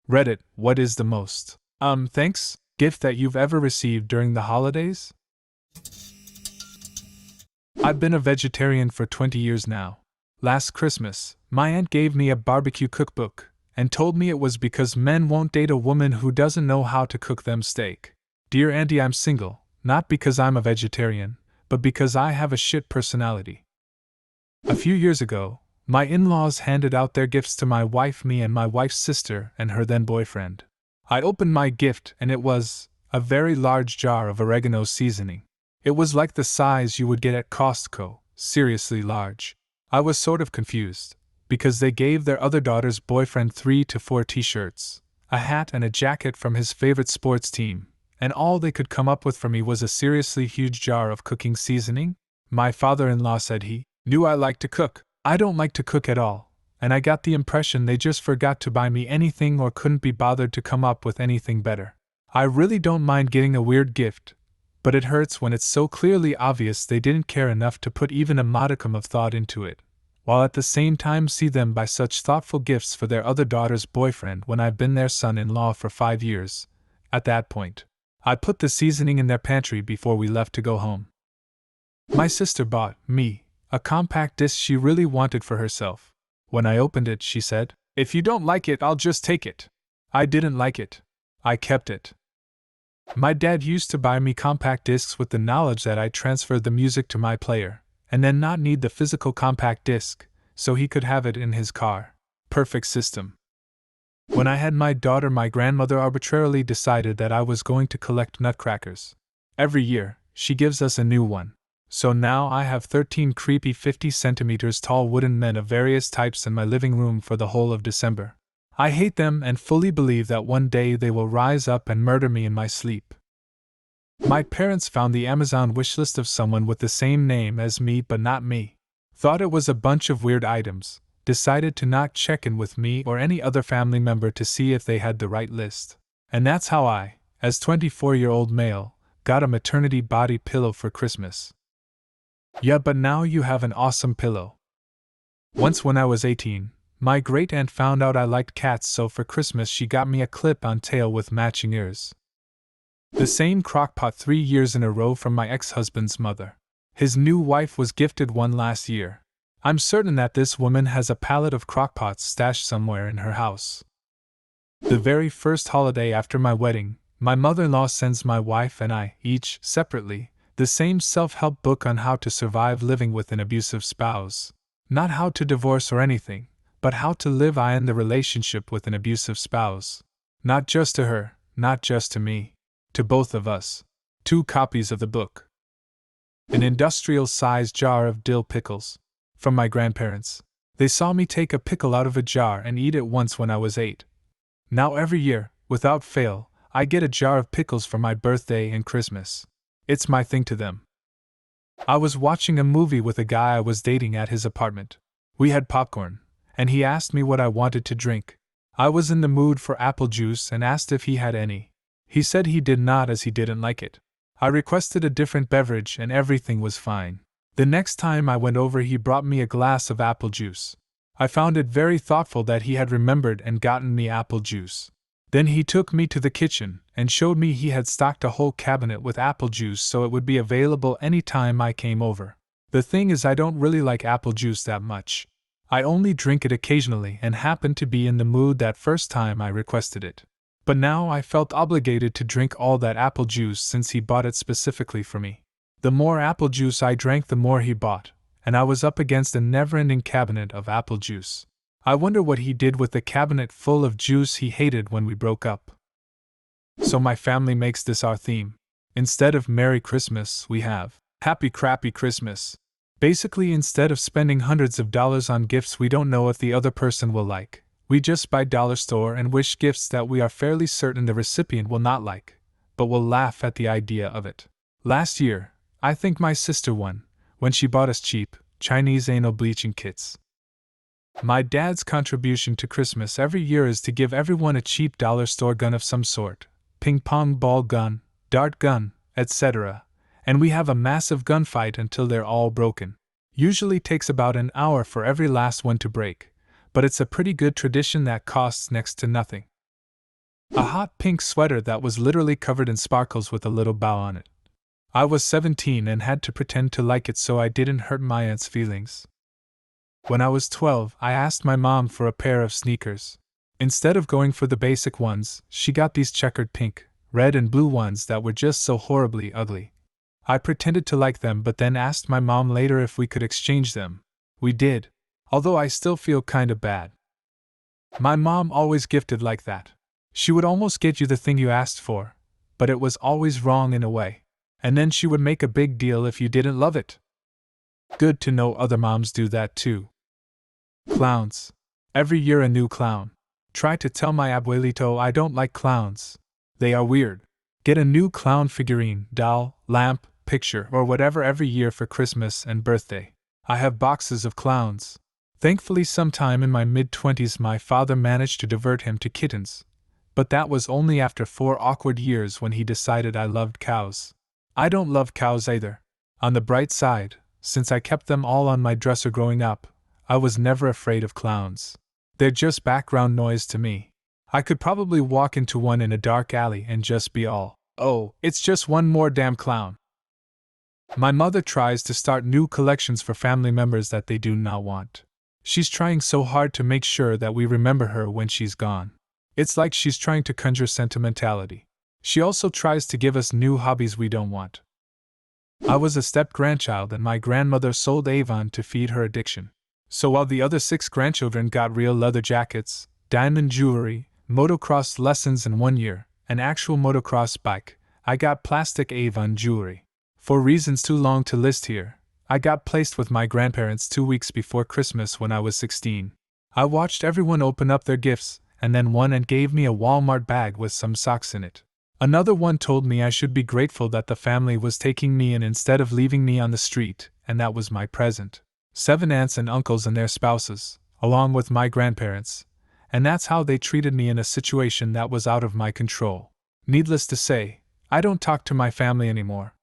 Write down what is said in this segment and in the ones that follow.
Reddit, what is the most, thanks, gift that you've ever received during the holidays? I've been a vegetarian for 20 years now. Last Christmas, my aunt gave me a barbecue cookbook and told me it was because men won't date a woman who doesn't know how to cook them steak. Dear Auntie, I'm single, not because I'm a vegetarian, but because I have a shit personality. A few years ago, my in-laws handed out their gifts to my wife, me, and my wife's sister and her then boyfriend. I opened my gift and it was a very large jar of oregano seasoning. It was like the size you would get at Costco, seriously large. I was sort of confused, because they gave their other daughter's boyfriend 3 to 4 t-shirts, a hat and a jacket from his favorite sports team, and all they could come up with for me was a seriously huge jar of cooking seasoning. My father-in-law said he knew I liked to cook. I don't like to cook at all, and I got the impression they just forgot to buy me anything or couldn't be bothered to come up with anything better. I really don't mind getting a weird gift, but it hurts when it's so clearly obvious they didn't care enough to put even a modicum of thought into it, while at the same time see them buy such thoughtful gifts for their other daughter's boyfriend when I've been their son-in-law for 5 years. At that point, I put the seasoning in their pantry before we left to go home. My sister bought me a compact disc she really wanted for herself. When I opened it, she said, "If you don't like it, I'll just take it." I didn't like it. I kept it. My dad used to buy me compact discs with the knowledge that I'd transfer the music to my player, and then not need the physical compact disc, so he could have it in his car. Perfect system. When I had my daughter, my grandmother arbitrarily decided that I was going to collect nutcrackers. Every year, she gives us a new one. So now I have 13 creepy 50 centimeters tall wooden men of various types in my living room for the whole of December. I hate them and fully believe that one day they will rise up and murder me in my sleep. My parents found the Amazon wishlist of someone with the same name as me but not me. Thought it was a bunch of weird items, decided to not check in with me or any other family member to see if they had the right list. And that's how I, as 24-year-old male, got a maternity body pillow for Christmas. Yeah, but now you have an awesome pillow. Once when I was 18, my great-aunt found out I liked cats, so for Christmas she got me a clip-on tail with matching ears. The same crockpot 3 years in a row from my ex-husband's mother. His new wife was gifted one last year. I'm certain that this woman has a pallet of crockpots stashed somewhere in her house. The very first holiday after my wedding, my mother-in-law sends my wife and I, each separately, the same self-help book on how to survive living with an abusive spouse. Not how to divorce or anything, but how to live in the relationship with an abusive spouse. Not just to her, not just to me. To both of us. 2 copies of the book. An industrial-sized jar of dill pickles. From my grandparents. They saw me take a pickle out of a jar and eat it once when I was 8. Now every year, without fail, I get a jar of pickles for my birthday and Christmas. It's my thing to them. I was watching a movie with a guy I was dating at his apartment. We had popcorn, and he asked me what I wanted to drink. I was in the mood for apple juice and asked if he had any. He said he did not, as he didn't like it. I requested a different beverage and everything was fine. The next time I went over, he brought me a glass of apple juice. I found it very thoughtful that he had remembered and gotten me apple juice. Then he took me to the kitchen and showed me he had stocked a whole cabinet with apple juice so it would be available any time I came over. The thing is, I don't really like apple juice that much. I only drink it occasionally and happened to be in the mood that first time I requested it. But now I felt obligated to drink all that apple juice since he bought it specifically for me. The more apple juice I drank, the more he bought, and I was up against a never-ending cabinet of apple juice. I wonder what he did with the cabinet full of juice he hated when we broke up. So my family makes this our theme. Instead of Merry Christmas, we have Happy Crappy Christmas. Basically, instead of spending hundreds of dollars on gifts we don't know if the other person will like, we just buy dollar store and wish gifts that we are fairly certain the recipient will not like, but will laugh at the idea of it. Last year, I think my sister won, when she bought us cheap, Chinese anal bleaching kits. My dad's contribution to Christmas every year is to give everyone a cheap dollar store gun of some sort, ping-pong ball gun, dart gun, etc., and we have a massive gunfight until they're all broken. Usually takes about an hour for every last one to break, but it's a pretty good tradition that costs next to nothing. A hot pink sweater that was literally covered in sparkles with a little bow on it. I was 17 and had to pretend to like it so I didn't hurt my aunt's feelings. When I was 12, I asked my mom for a pair of sneakers. Instead of going for the basic ones, she got these checkered pink, red and blue ones that were just so horribly ugly. I pretended to like them but then asked my mom later if we could exchange them. We did, although I still feel kinda bad. My mom always gifted like that. She would almost get you the thing you asked for, but it was always wrong in a way. And then she would make a big deal if you didn't love it. Good to know other moms do that too. Clowns. Every year a new clown. Try to tell my abuelito I don't like clowns. They are weird. Get a new clown figurine, doll, lamp, picture, or whatever every year for Christmas and birthday. I have boxes of clowns. Thankfully, sometime in my mid-20s my father managed to divert him to kittens. But that was only after 4 awkward years when he decided I loved cows. I don't love cows either. On the bright side, since I kept them all on my dresser growing up, I was never afraid of clowns. They're just background noise to me. I could probably walk into one in a dark alley and just be all, "Oh, it's just one more damn clown." My mother tries to start new collections for family members that they do not want. She's trying so hard to make sure that we remember her when she's gone. It's like she's trying to conjure sentimentality. She also tries to give us new hobbies we don't want. I was a step-grandchild and my grandmother sold Avon to feed her addiction. So while the other 6 grandchildren got real leather jackets, diamond jewelry, motocross lessons in 1 year, an actual motocross bike, I got plastic Avon jewelry. For reasons too long to list here, I got placed with my grandparents 2 weeks before Christmas when I was 16. I watched everyone open up their gifts, and then one aunt gave me a Walmart bag with some socks in it. Another one told me I should be grateful that the family was taking me in instead of leaving me on the street, and that was my present. 7 aunts and uncles and their spouses, along with my grandparents, and that's how they treated me in a situation that was out of my control. Needless to say, I don't talk to my family anymore.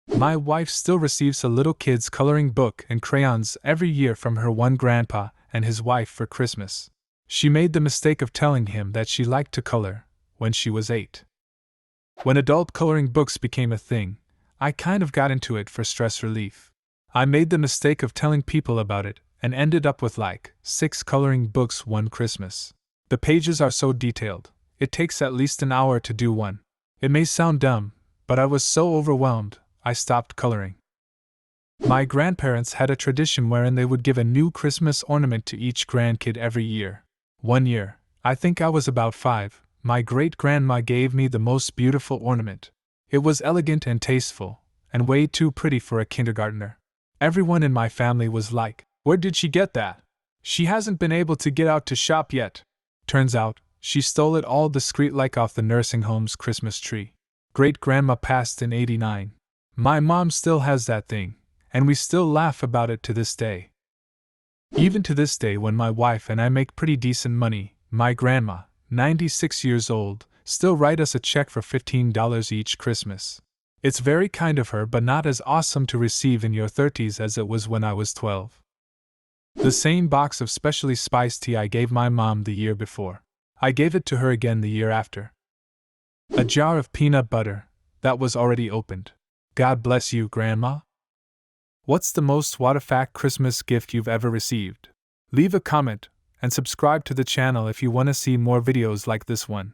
My wife still receives a little kid's coloring book and crayons every year from her one grandpa and his wife for Christmas. She made the mistake of telling him that she liked to color when she was 8. When adult coloring books became a thing, I kind of got into it for stress relief. I made the mistake of telling people about it and ended up with like 6 coloring books one Christmas. The pages are so detailed, it takes at least an hour to do one. It may sound dumb, but I was so overwhelmed, I stopped coloring. My grandparents had a tradition wherein they would give a new Christmas ornament to each grandkid every year. 1 year, I think I was about 5, my great-grandma gave me the most beautiful ornament. It was elegant and tasteful, and way too pretty for a kindergartner. Everyone in my family was like, "Where did she get that? She hasn't been able to get out to shop yet." Turns out, she stole it all discreet like off the nursing home's Christmas tree. Great-grandma passed in '89. My mom still has that thing, and we still laugh about it to this day. Even to this day, when my wife and I make pretty decent money, my grandma, 96 years old, still write us a check for $15 each Christmas. It's very kind of her, but not as awesome to receive in your 30s as it was when I was 12. The same box of specially spiced tea I gave my mom the year before, I gave it to her again the year after. A jar of peanut butter that was already opened. God bless you, Grandma. What's the most WTF Christmas gift you've ever received? Leave a comment and subscribe to the channel if you want to see more videos like this one.